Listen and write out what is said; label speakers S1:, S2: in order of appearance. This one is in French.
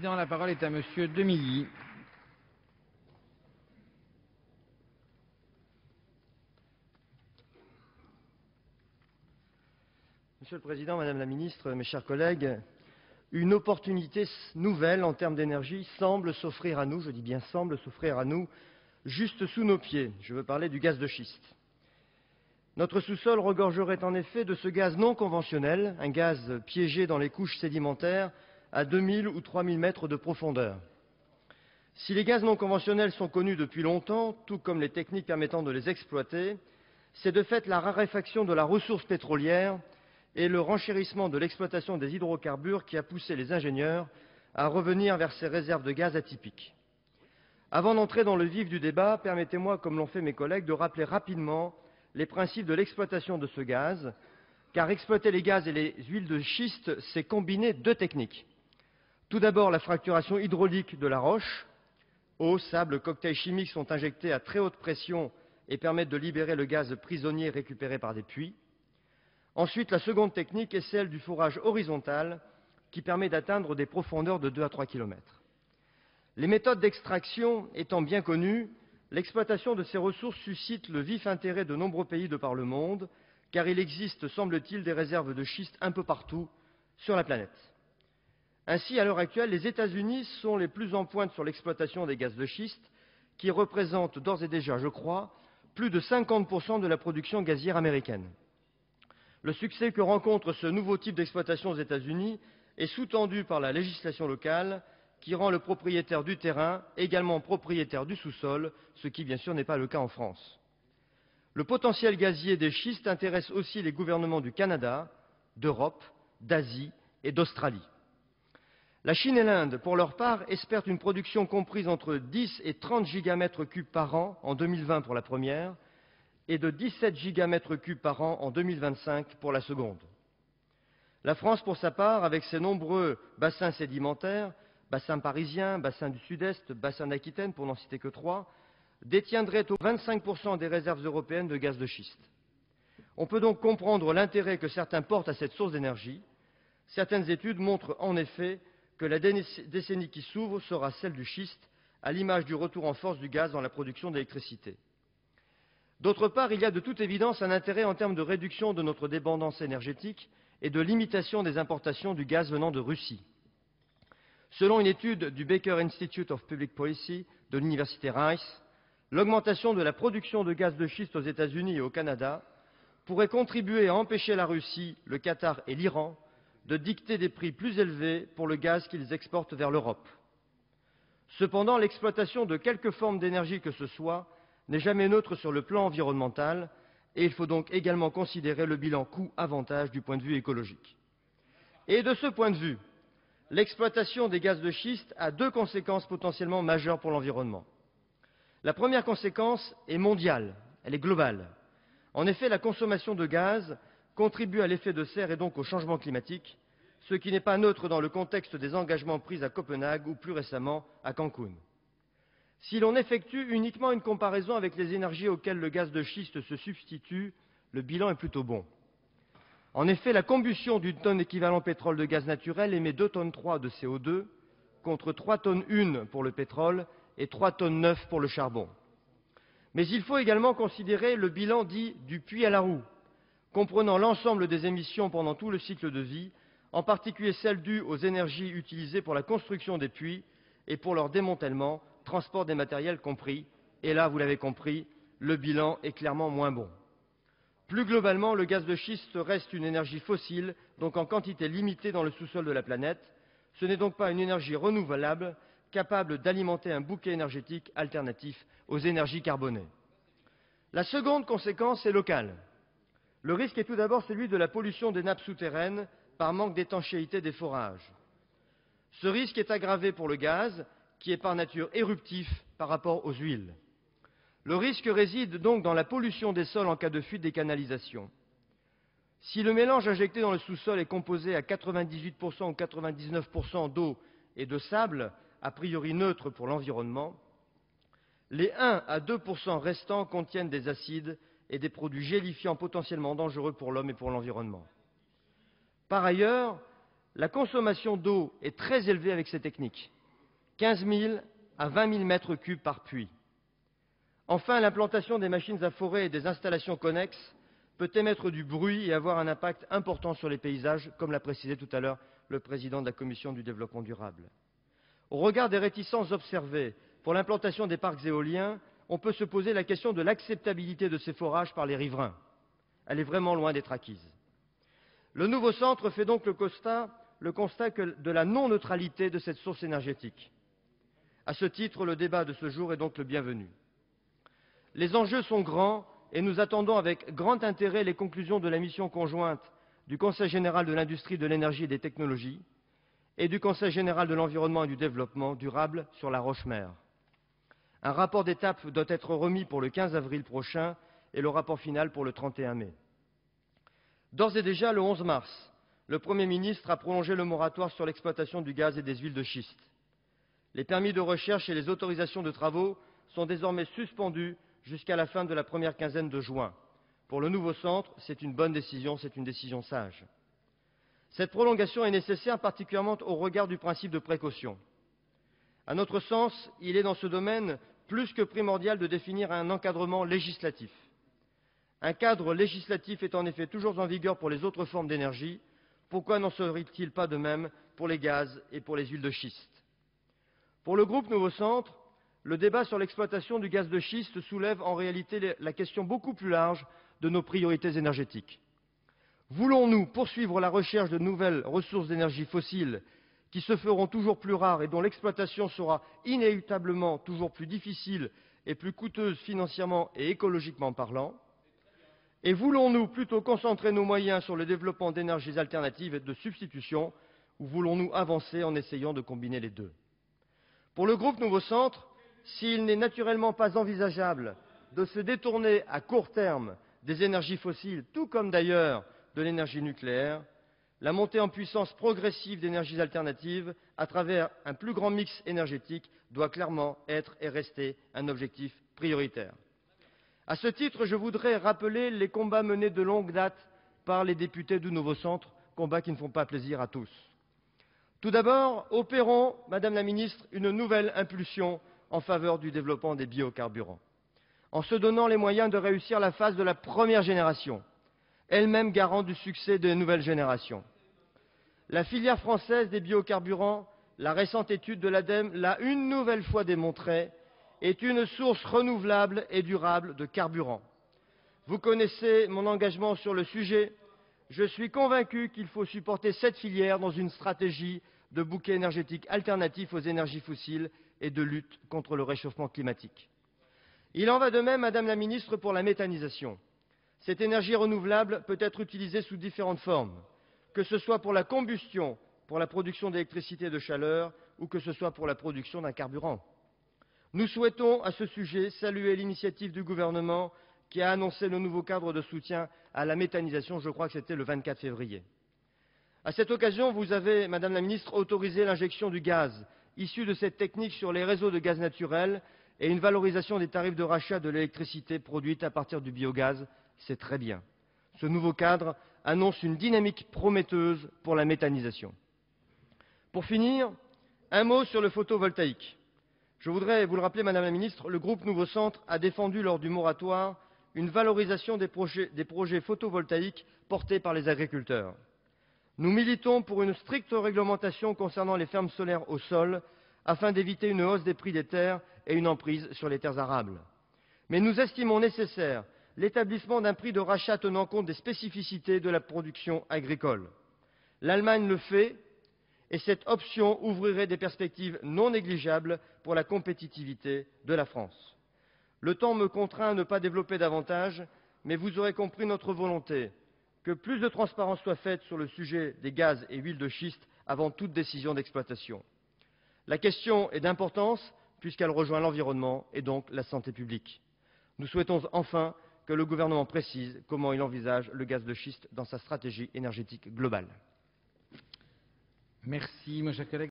S1: La parole est à Monsieur Demilly.
S2: Monsieur le Président, Madame la Ministre, mes chers collègues, une opportunité nouvelle en termes d'énergie semble s'offrir à nous, je dis bien semble s'offrir à nous, juste sous nos pieds. Je veux parler du gaz de schiste. Notre sous-sol regorgerait en effet de ce gaz non conventionnel, un gaz piégé dans les couches sédimentaires à 2000 ou 3000 mètres de profondeur. Si les gaz non conventionnels sont connus depuis longtemps, tout comme les techniques permettant de les exploiter, c'est de fait la raréfaction de la ressource pétrolière et le renchérissement de l'exploitation des hydrocarbures qui a poussé les ingénieurs à revenir vers ces réserves de gaz atypiques. Avant d'entrer dans le vif du débat, permettez-moi, comme l'ont fait mes collègues, de rappeler rapidement les principes de l'exploitation de ce gaz, car exploiter les gaz et les huiles de schiste, c'est combiner deux techniques. Tout d'abord, la fracturation hydraulique de la roche. Eau, sable, cocktails chimiques sont injectés à très haute pression et permettent de libérer le gaz prisonnier récupéré par des puits. Ensuite, la seconde technique est celle du forage horizontal qui permet d'atteindre des profondeurs de 2 à 3 km. Les méthodes d'extraction étant bien connues, l'exploitation de ces ressources suscite le vif intérêt de nombreux pays de par le monde, car il existe, semble-t-il, des réserves de schiste un peu partout sur la planète. Ainsi, à l'heure actuelle, les États-Unis sont les plus en pointe sur l'exploitation des gaz de schiste, qui représentent d'ores et déjà, je crois, plus de 50% de la production gazière américaine. Le succès que rencontre ce nouveau type d'exploitation aux États-Unis est sous-tendu par la législation locale qui rend le propriétaire du terrain également propriétaire du sous-sol, ce qui bien sûr n'est pas le cas en France. Le potentiel gazier des schistes intéresse aussi les gouvernements du Canada, d'Europe, d'Asie et d'Australie. La Chine et l'Inde, pour leur part, espèrent une production comprise entre 10 et 30 gigamètres cubes par an en 2020 pour la première et de 17 gigamètres cubes par an en 2025 pour la seconde. La France, pour sa part, avec ses nombreux bassins sédimentaires, bassin parisien, bassin du Sud-Est, bassin d'Aquitaine, pour n'en citer que 3, détiendrait au 25% des réserves européennes de gaz de schiste. On peut donc comprendre l'intérêt que certains portent à cette source d'énergie. Certaines études montrent en effet que la décennie qui s'ouvre sera celle du schiste, à l'image du retour en force du gaz dans la production d'électricité. D'autre part, il y a de toute évidence un intérêt en termes de réduction de notre dépendance énergétique et de limitation des importations du gaz venant de Russie. Selon une étude du Baker Institute of Public Policy de l'université Rice, l'augmentation de la production de gaz de schiste aux États-Unis et au Canada pourrait contribuer à empêcher la Russie, le Qatar et l'Iran de dicter des prix plus élevés pour le gaz qu'ils exportent vers l'Europe. Cependant, l'exploitation de quelque forme d'énergie que ce soit n'est jamais neutre sur le plan environnemental et il faut donc également considérer le bilan coût-avantage du point de vue écologique. Et de ce point de vue, l'exploitation des gaz de schiste a deux conséquences potentiellement majeures pour l'environnement. La première conséquence est mondiale, elle est globale. En effet, la consommation de gaz contribue à l'effet de serre et donc au changement climatique, ce qui n'est pas neutre dans le contexte des engagements pris à Copenhague ou plus récemment à Cancun. Si l'on effectue uniquement une comparaison avec les énergies auxquelles le gaz de schiste se substitue, le bilan est plutôt bon. En effet, la combustion d'une tonne équivalent pétrole de gaz naturel émet 2,3 tonnes de CO2 contre 3,1 tonnes pour le pétrole et 3,9 tonnes pour le charbon. Mais il faut également considérer le bilan dit du puits à la roue, comprenant l'ensemble des émissions pendant tout le cycle de vie, en particulier celles dues aux énergies utilisées pour la construction des puits et pour leur démantèlement, transport des matériels compris. Et là, vous l'avez compris, le bilan est clairement moins bon. Plus globalement, le gaz de schiste reste une énergie fossile, donc en quantité limitée dans le sous-sol de la planète. Ce n'est donc pas une énergie renouvelable capable d'alimenter un bouquet énergétique alternatif aux énergies carbonées. La seconde conséquence est locale. Le risque est tout d'abord celui de la pollution des nappes souterraines par manque d'étanchéité des forages. Ce risque est aggravé pour le gaz, qui est par nature éruptif par rapport aux huiles. Le risque réside donc dans la pollution des sols en cas de fuite des canalisations. Si le mélange injecté dans le sous-sol est composé à 98% ou 99% d'eau et de sable, a priori neutre pour l'environnement, les 1 à 2% restants contiennent des acides et des produits gélifiants potentiellement dangereux pour l'homme et pour l'environnement. Par ailleurs, La consommation d'eau est très élevée avec ces techniques, 15 000 à 20 000 mètres cubes par puits. Enfin, l'implantation des machines à forer et des installations connexes peut émettre du bruit et avoir un impact important sur les paysages, comme l'a précisé tout à l'heure le président de la Commission du développement durable. Au regard des réticences observées pour l'implantation des parcs éoliens, on peut se poser la question de l'acceptabilité de ces forages par les riverains. Elle est vraiment loin d'être acquise. Le nouveau centre fait donc le constat de la non-neutralité de cette source énergétique. À ce titre, le débat de ce jour est donc le bienvenu. Les enjeux sont grands et nous attendons avec grand intérêt les conclusions de la mission conjointe du Conseil général de l'industrie, de l'énergie et des technologies et du Conseil général de l'environnement et du développement durable sur la Roche-Mère. Un rapport d'étape doit être remis pour le 15 avril prochain et le rapport final pour le 31 mai. D'ores et déjà, le 11 mars, le Premier ministre a prolongé le moratoire sur l'exploitation du gaz et des huiles de schiste. Les permis de recherche et les autorisations de travaux sont désormais suspendus jusqu'à la fin de la première quinzaine de juin. Pour le nouveau centre, c'est une bonne décision, c'est une décision sage. Cette prolongation est nécessaire, particulièrement au regard du principe de précaution. À notre sens, il est dans ce domaine plus que primordial de définir un encadrement législatif. Un cadre législatif est en effet toujours en vigueur pour les autres formes d'énergie. Pourquoi n'en serait-il pas de même pour les gaz et pour les huiles de schiste? Pour le groupe Nouveau Centre, le débat sur l'exploitation du gaz de schiste soulève en réalité la question beaucoup plus large de nos priorités énergétiques. Voulons-nous poursuivre la recherche de nouvelles ressources d'énergie fossiles qui se feront toujours plus rares et dont l'exploitation sera inéluctablement toujours plus difficile et plus coûteuse financièrement et écologiquement parlant? Et voulons-nous plutôt concentrer nos moyens sur le développement d'énergies alternatives et de substitution, ou voulons-nous avancer en essayant de combiner les deux? Pour le groupe Nouveau Centre, s'il n'est naturellement pas envisageable de se détourner à court terme des énergies fossiles, tout comme d'ailleurs de l'énergie nucléaire, la montée en puissance progressive d'énergies alternatives à travers un plus grand mix énergétique doit clairement être et rester un objectif prioritaire. À ce titre, je voudrais rappeler les combats menés de longue date par les députés du Nouveau Centre, combats qui ne font pas plaisir à tous. Tout d'abord, opérons, Madame la Ministre, une nouvelle impulsion en faveur du développement des biocarburants, en se donnant les moyens de réussir la phase de la première génération, elle-même garante du succès des nouvelles générations. La filière française des biocarburants, la récente étude de l'ADEME l'a une nouvelle fois démontré, est une source renouvelable et durable de carburant. Vous connaissez mon engagement sur le sujet. Je suis convaincu qu'il faut supporter cette filière dans une stratégie de bouquet énergétique alternatif aux énergies fossiles et de lutte contre le réchauffement climatique. Il en va de même, Madame la Ministre, pour la méthanisation. Cette énergie renouvelable peut être utilisée sous différentes formes, que ce soit pour la combustion, pour la production d'électricité et de chaleur, ou que ce soit pour la production d'un carburant. Nous souhaitons, à ce sujet, saluer l'initiative du gouvernement qui a annoncé le nouveau cadre de soutien à la méthanisation, je crois que c'était le 24 février. À cette occasion, vous avez, Madame la Ministre, autorisé l'injection du gaz issu de cette technique sur les réseaux de gaz naturel et une valorisation des tarifs de rachat de l'électricité produite à partir du biogaz. C'est très bien. Ce nouveau cadre annonce une dynamique prometteuse pour la méthanisation. Pour finir, un mot sur le photovoltaïque. Je voudrais vous le rappeler, Madame la Ministre, le groupe Nouveau Centre a défendu lors du moratoire une valorisation des projets photovoltaïques portés par les agriculteurs. Nous militons pour une stricte réglementation concernant les fermes solaires au sol afin d'éviter une hausse des prix des terres et une emprise sur les terres arables. Mais nous estimons nécessaire l'établissement d'un prix de rachat tenant compte des spécificités de la production agricole. L'Allemagne le fait et cette option ouvrirait des perspectives non négligeables pour la compétitivité de la France. Le temps me contraint à ne pas développer davantage, mais vous aurez compris notre volonté que plus de transparence soit faite sur le sujet des gaz et huiles de schiste avant toute décision d'exploitation. La question est d'importance puisqu'elle rejoint l'environnement et donc la santé publique. Nous souhaitons enfin que le gouvernement précise comment il envisage le gaz de schiste dans sa stratégie énergétique globale.
S1: Merci, mon cher collègue.